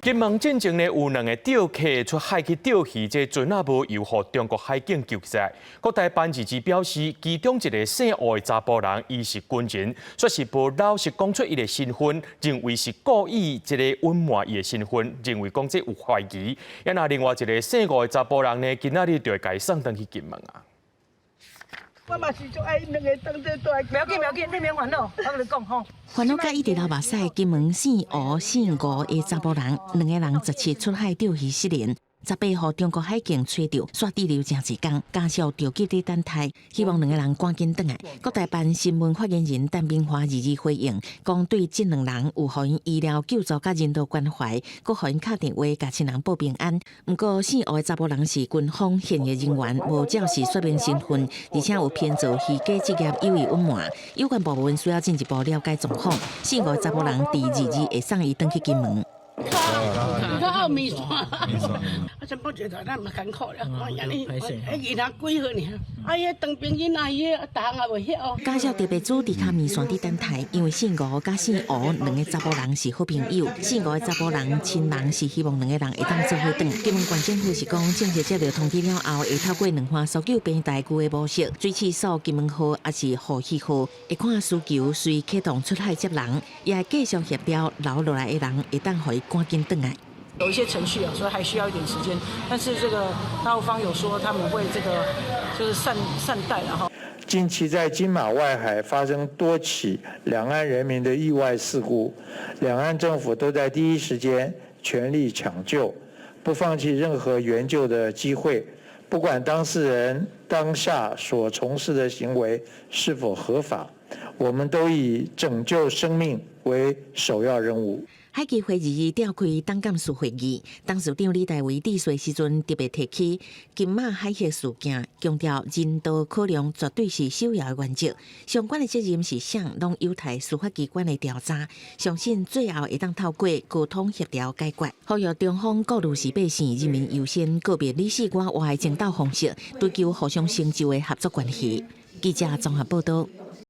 金门进前呢有2个钓客出海去钓鱼，这船也无由予中国海警救起来。国台办日前表示，其中一个姓吴的查甫人，伊是军人，说是无老实讲出伊的身份，认为是故意一个隐瞒伊的身份，认为讲这有怀疑。那另外一个姓吴的查甫人呢，今仔日就会甲伊送回去金门啊。 我嘛是就爱2个当这大。不要紧，你免烦恼，我跟你讲吼。烦恼甲一直流目屎，金门姓吴、姓吴的查甫人，2个人17出海钓鱼失联。 18号中国海警找到，煞滞留正1天，家属着急伫等待，希望2个人赶紧回来。国台办新闻发言人陈明华日回应，讲对这2人有予因医疗救助甲人道关怀，佮予因敲电话甲亲人报平安。不过姓吴的查甫人是军方现役人员，无照实说明身份，而且有偏做虚假职业，有意隐瞒。有关部门需要进一步了解状况。姓吴的查甫人伫日会送伊回去金门。 你看米线，我真不觉得那么艰苦了。我讲你，伊那几号呢？哎呀，当兵囡仔伊答案也未晓。家属特别组伫卡面线伫等待，因为姓吴甲姓吴2个查甫人是好朋友。姓吴的查甫人亲人是希望2个人会当做伙转。金门县政府是讲，正式接到通知了后，会透过2番搜救平台区的模式，水试所金门号也是呼气号，会看需求随启动出海接人，也会继续协调留落来的人会当互伊赶紧回来。 有一些程序啊，所以还需要一点时间。但是这个大陆方有说他们会这个就是善待然后。近期在金马外海发生多起两岸人民的意外事故，两岸政府都在第一时间全力抢救，不放弃任何援救的机会。不管当事人当下所从事的行为是否合法，我们都以拯救生命为首要任务。 海基会日召开党干事会议，董事长李大为致辞时阵特别提起金马海峡事件，强调人道考量绝对是首要的原则。相关的责任是谁，拢有待司法机关的调查，相信最后会当透过沟通协调解决。呼吁中方顾虑是百姓人民优先，个别你死我活的争斗方式，追求互相成就的合作关系。记者综合报道。